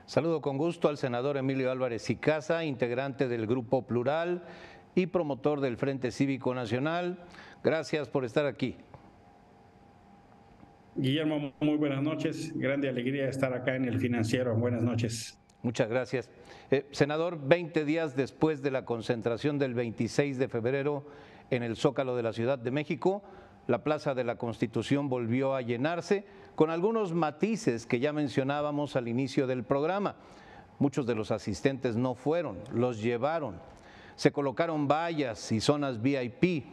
Saludo con gusto al senador Emilio Álvarez y Casa, integrante del Grupo Plural y promotor del Frente Cívico Nacional. Gracias por estar aquí. Guillermo, muy buenas noches. Grande alegría estar acá en El Financiero. Buenas noches. Muchas gracias. Senador, 20 días después de la concentración del 26 de febrero en el Zócalo de la Ciudad de México, la Plaza de la Constitución volvió a llenarse con algunos matices que ya mencionábamos al inicio del programa. Muchos de los asistentes no fueron, los llevaron. Se colocaron vallas y zonas VIP.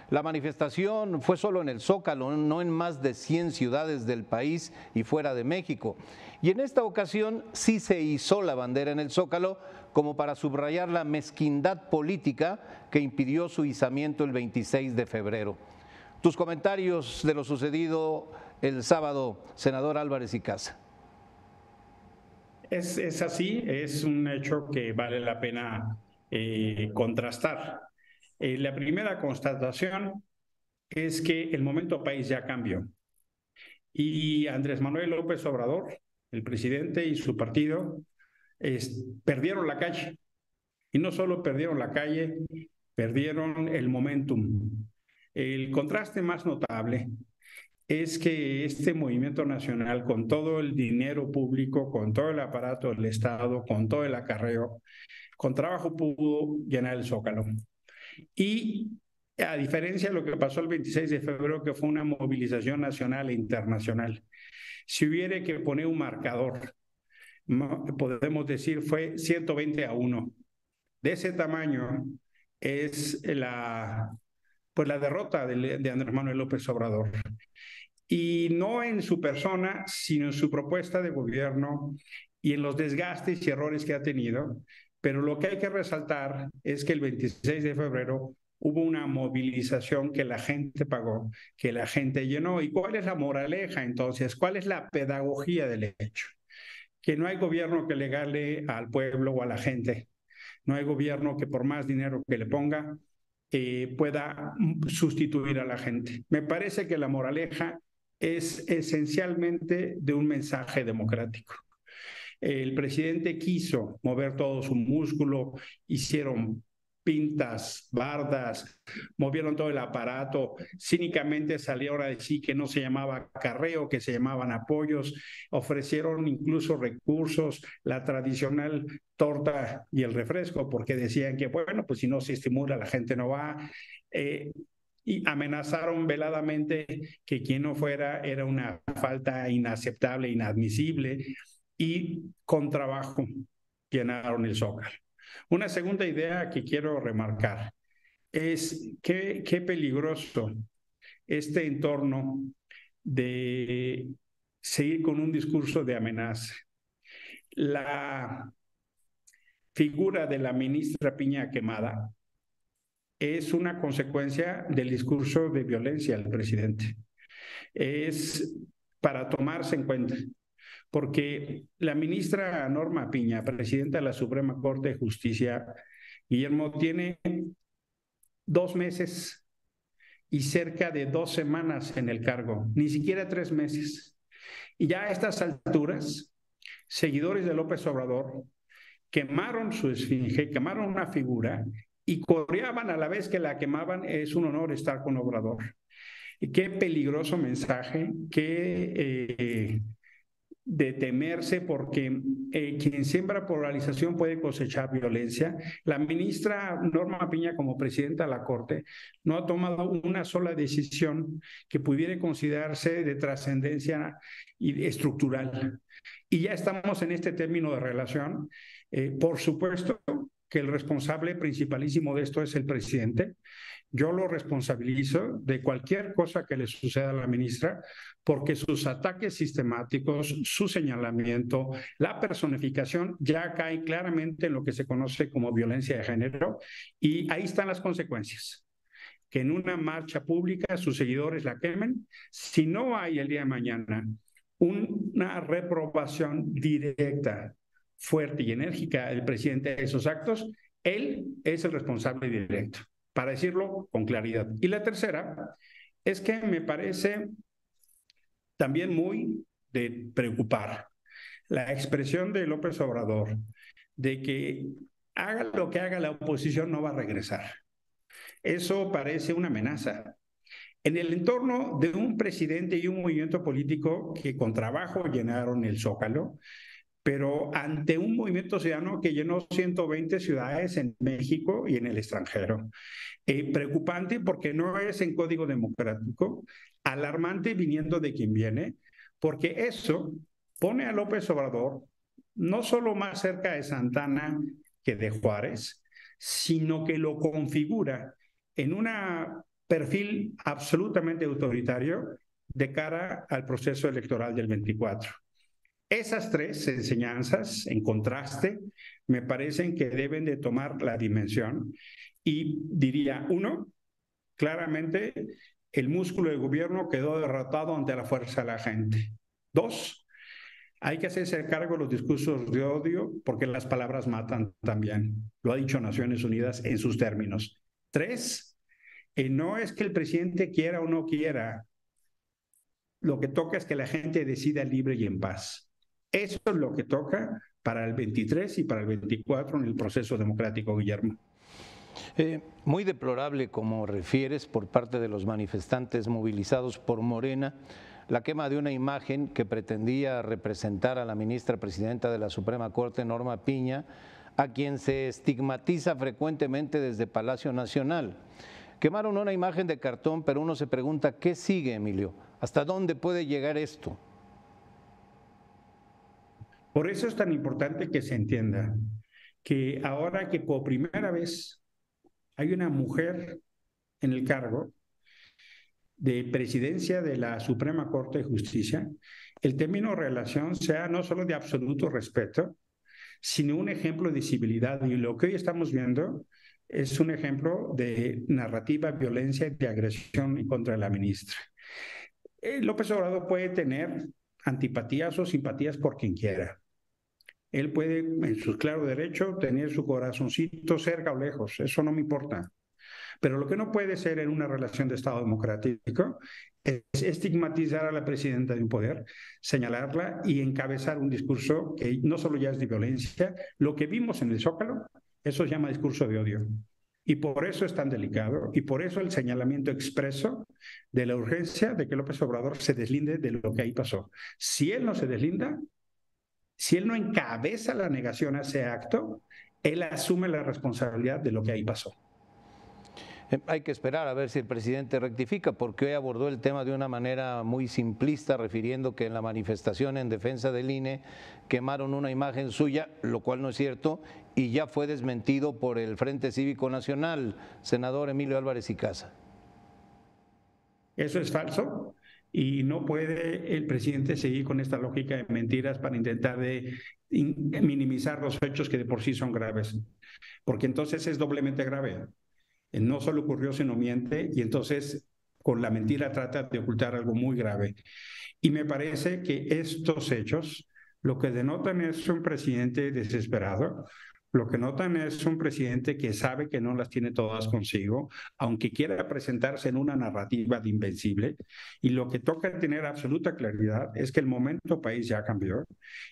La manifestación fue solo en el Zócalo, no en más de 100 ciudades del país y fuera de México. Y en esta ocasión sí se izó la bandera en el Zócalo como para subrayar la mezquindad política que impidió su izamiento el 26 de febrero. Tus comentarios de lo sucedido el sábado, senador Álvarez y Casa. Es así, es un hecho que vale la pena contrastar. La primera constatación es que el momento país ya cambió. Y Andrés Manuel López Obrador, el presidente y su partido, perdieron la calle. Y no solo perdieron la calle, perdieron el momentum. El contraste más notable es que este movimiento nacional, con todo el dinero público, con todo el aparato del Estado, con todo el acarreo, con trabajo pudo llenar el Zócalo. Y a diferencia de lo que pasó el 26 de febrero, que fue una movilización nacional e internacional, si hubiera que poner un marcador, podemos decir fue 120-1. De ese tamaño es la derrota de Andrés Manuel López Obrador. Y no en su persona, sino en su propuesta de gobierno y en los desgastes y errores que ha tenido. Pero lo que hay que resaltar es que el 26 de febrero hubo una movilización que la gente pagó, que la gente llenó. ¿Y cuál es la moraleja entonces? ¿Cuál es la pedagogía del hecho? Que no hay gobierno que le gane al pueblo o a la gente. No hay gobierno que por más dinero que le ponga pueda sustituir a la gente. Me parece que la moraleja es esencialmente de un mensaje democrático. El presidente quiso mover todo su músculo, hicieron pintas, bardas, movieron todo el aparato, cínicamente salió a decir que no se llamaba acarreo, que se llamaban apoyos, ofrecieron incluso recursos, la tradicional torta y el refresco, porque decían que, bueno, pues si no se estimula, la gente no va. Y amenazaron veladamente que quien no fuera era una falta inaceptable, inadmisible, y con trabajo llenaron el Zócalo. Una segunda idea que quiero remarcar es qué peligroso este entorno de seguir con un discurso de amenaza. La figura de la ministra Piña quemada es una consecuencia del discurso de violencia del presidente. Es para tomarse en cuenta, porque la ministra Norma Piña, presidenta de la Suprema Corte de Justicia, Guillermo, tiene 2 meses y cerca de 2 semanas en el cargo, ni siquiera 3 meses. Y ya a estas alturas, seguidores de López Obrador quemaron su esfinge, quemaron una figura y coreaban a la vez que la quemaban. Es un honor estar con Obrador. Qué peligroso mensaje, qué de temerse, porque quien siembra polarización puede cosechar violencia. La ministra Norma Piña, como presidenta de la Corte, no ha tomado una sola decisión que pudiera considerarse de trascendencia estructural. Y ya estamos en este término de relación. Por supuesto que el responsable principalísimo de esto es el presidente. Yo lo responsabilizo de cualquier cosa que le suceda a la ministra, porque sus ataques sistemáticos, su señalamiento, la personificación ya caen claramente en lo que se conoce como violencia de género, y ahí están las consecuencias. Que en una marcha pública sus seguidores la quemen. Si no hay el día de mañana una reprobación directa, fuerte y enérgica del presidente de esos actos, él es el responsable directo, para decirlo con claridad. Y la tercera es que me parece también muy de preocupar. la expresión de López Obrador de que haga lo que haga la oposición no va a regresar. Eso parece una amenaza. En el entorno de un presidente y un movimiento político que con trabajo llenaron el Zócalo, pero ante un movimiento ciudadano que llenó 120 ciudades en México y en el extranjero. Preocupante porque no es en código democrático, alarmante viniendo de quien viene, porque eso pone a López Obrador no solo más cerca de Santana que de Juárez, sino que lo configura en un perfil absolutamente autoritario de cara al proceso electoral del 24. Esas tres enseñanzas, en contraste, me parecen que deben de tomar la dimensión y diría, uno, claramente el músculo de gobierno quedó derrotado ante la fuerza de la gente. Dos, hay que hacerse cargo de los discursos de odio porque las palabras matan también. Lo ha dicho Naciones Unidas en sus términos. Tres, no es que el presidente quiera o no quiera. Lo que toca es que la gente decida libre y en paz. Eso es lo que toca para el 23 y para el 24 en el proceso democrático, Guillermo. Muy deplorable, como refieres, por parte de los manifestantes movilizados por Morena, la quema de una imagen que pretendía representar a la ministra presidenta de la Suprema Corte, Norma Piña, a quien se estigmatiza frecuentemente desde Palacio Nacional. Quemaron una imagen de cartón, pero uno se pregunta, ¿qué sigue, Emilio? ¿Hasta dónde puede llegar esto? Por eso es tan importante que se entienda que ahora que por primera vez hay una mujer en el cargo de presidencia de la Suprema Corte de Justicia, el término relación sea no solo de absoluto respeto, sino un ejemplo de civilidad. Y lo que hoy estamos viendo es un ejemplo de narrativa, violencia y de agresión en contra de la ministra. López Obrador puede tener antipatías o simpatías por quien quiera. Él puede, en su claro derecho, tener su corazoncito cerca o lejos, eso no me importa. Pero lo que no puede ser en una relación de Estado democrático es estigmatizar a la presidenta de un poder, señalarla y encabezar un discurso que no solo ya es de violencia, lo que vimos en el Zócalo, eso se llama discurso de odio. Y por eso es tan delicado y por eso el señalamiento expreso de la urgencia de que López Obrador se deslinde de lo que ahí pasó. Si él no se deslinda, si él no encabeza la negación a ese acto, él asume la responsabilidad de lo que ahí pasó. Hay que esperar a ver si el presidente rectifica, porque hoy abordó el tema de una manera muy simplista, refiriendo que en la manifestación en defensa del INE quemaron una imagen suya, lo cual no es cierto, y ya fue desmentido por el Frente Cívico Nacional, senador Emilio Álvarez y Casa. Eso es falso y no puede el presidente seguir con esta lógica de mentiras para intentar minimizar los hechos que de por sí son graves, porque entonces es doblemente grave. No solo ocurrió, sino miente, y entonces con la mentira trata de ocultar algo muy grave. Y me parece que estos hechos lo que denotan es un presidente desesperado, lo que notan es un presidente que sabe que no las tiene todas consigo, aunque quiera presentarse en una narrativa de invencible, y lo que toca tener absoluta claridad es que el momento país ya cambió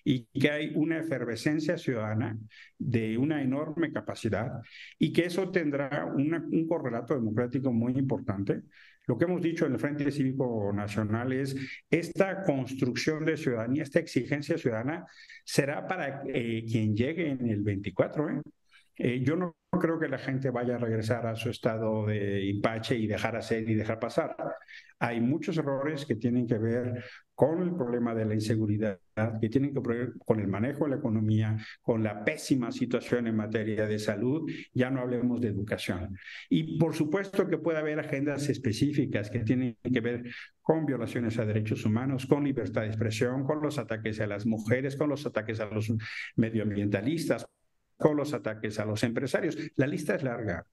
y que hay una efervescencia ciudadana de una enorme capacidad y que eso tendrá un correlato democrático muy importante. Lo que hemos dicho en el Frente Cívico Nacional es esta construcción de ciudadanía, esta exigencia ciudadana será para quien llegue en el 24. Yo no creo que la gente vaya a regresar a su estado de empache y dejar hacer y dejar pasar. Hay muchos errores que tienen que ver con el problema de la inseguridad, que tienen que ver con el manejo de la economía, con la pésima situación en materia de salud, ya no hablemos de educación. Y por supuesto que puede haber agendas específicas que tienen que ver con violaciones a derechos humanos, con libertad de expresión, con los ataques a las mujeres, con los ataques a los medioambientalistas, con los ataques a los empresarios. La lista es larga.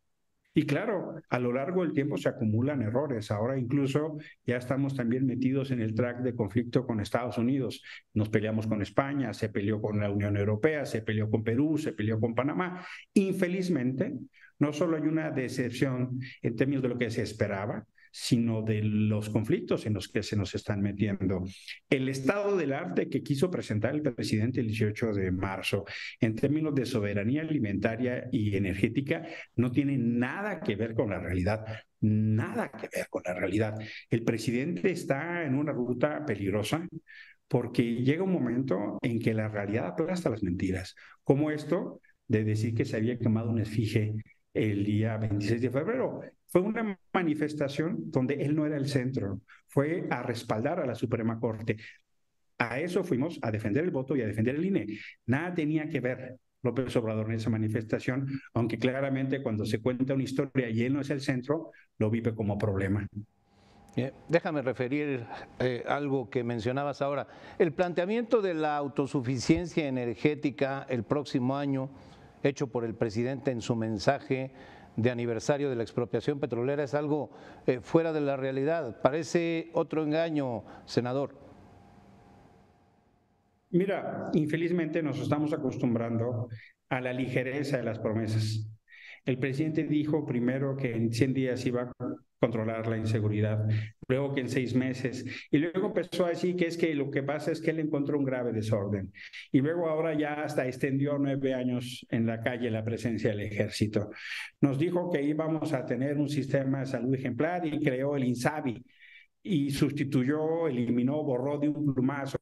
Y claro, a lo largo del tiempo se acumulan errores. Ahora incluso ya estamos también metidos en el track de conflicto con Estados Unidos. Nos peleamos con España, se peleó con la Unión Europea, se peleó con Perú, se peleó con Panamá. Infelizmente, no solo hay una decepción en términos de lo que se esperaba, sino de los conflictos en los que se nos están metiendo. El estado del arte que quiso presentar el presidente el 18 de marzo en términos de soberanía alimentaria y energética no tiene nada que ver con la realidad, nada que ver con la realidad. El presidente está en una ruta peligrosa porque llega un momento en que la realidad aplasta las mentiras, como esto de decir que se había quemado una esfinge el día 26 de febrero. Fue una manifestación donde él no era el centro, fue a respaldar a la Suprema Corte. A eso fuimos, a defender el voto y a defender el INE. Nada tenía que ver López Obrador en esa manifestación, aunque claramente cuando se cuenta una historia y él no es el centro, lo vive como problema. Déjame referir algo que mencionabas ahora. El planteamiento de la autosuficiencia energética el próximo año, hecho por el presidente en su mensaje de aniversario de la expropiación petrolera, es algo fuera de la realidad. Parece otro engaño, senador. Mira, infelizmente nos estamos acostumbrando a la ligereza de las promesas. El presidente dijo primero que en 100 días iba a controlar la inseguridad, luego que en 6 meses, y luego empezó a decir que es que lo que pasa es que él encontró un grave desorden, y luego ahora ya hasta extendió 9 años en la calle la presencia del ejército. Nos dijo que íbamos a tener un sistema de salud ejemplar y creó el INSABI, y sustituyó, eliminó, borró de un plumazo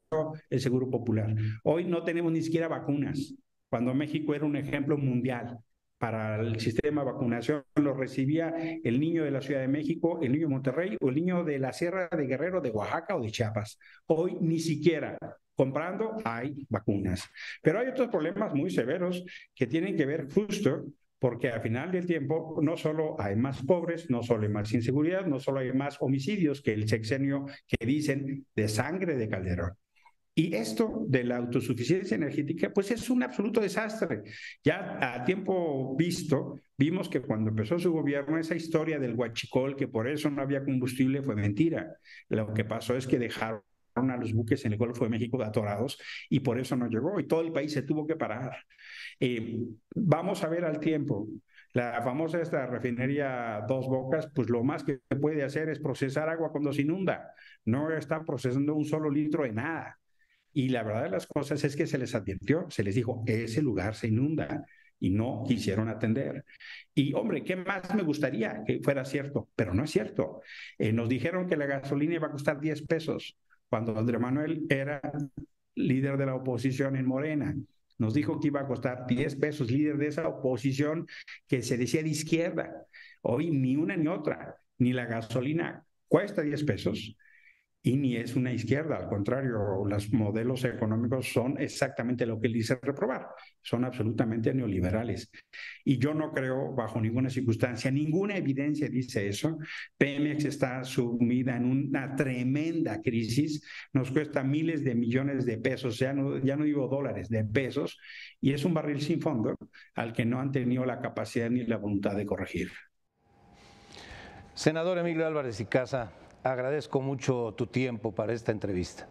el Seguro Popular. Hoy no tenemos ni siquiera vacunas, cuando México era un ejemplo mundial para el sistema de vacunación. Lo recibía el niño de la Ciudad de México, el niño de Monterrey o el niño de la Sierra de Guerrero, de Oaxaca o de Chiapas. Hoy ni siquiera comprando hay vacunas. Pero hay otros problemas muy severos que tienen que ver justo porque al final del tiempo no solo hay más pobres, no solo hay más inseguridad, no solo hay más homicidios que el sexenio que dicen de sangre de Calderón. Y esto de la autosuficiencia energética, pues es un absoluto desastre. Ya a tiempo visto, vimos que cuando empezó su gobierno, esa historia del huachicol, que por eso no había combustible, fue mentira. Lo que pasó es que dejaron a los buques en el Golfo de México atorados y por eso no llegó y todo el país se tuvo que parar. Vamos a ver al tiempo. La famosa esta refinería Dos Bocas, pues lo más que puede hacer es procesar agua cuando se inunda. No está procesando un solo litro de nada. Y la verdad de las cosas es que se les advirtió, se les dijo, ese lugar se inunda y no quisieron atender. Y hombre, ¿qué más me gustaría que fuera cierto? Pero no es cierto. Nos dijeron que la gasolina iba a costar 10 pesos cuando Andrés Manuel era líder de la oposición en Morena. Nos dijo que iba a costar 10 pesos, líder de esa oposición que se decía de izquierda. Hoy ni una ni otra, ni la gasolina cuesta 10 pesos y ni es una izquierda, al contrario, los modelos económicos son exactamente lo que él dice reprobar, son absolutamente neoliberales. Y yo no creo, bajo ninguna circunstancia, ninguna evidencia dice eso. Pemex está sumida en una tremenda crisis, nos cuesta miles de millones de pesos, ya no digo dólares, de pesos, y es un barril sin fondo al que no han tenido la capacidad ni la voluntad de corregir. Senador Emilio Álvarez y Casa, agradezco mucho tu tiempo para esta entrevista.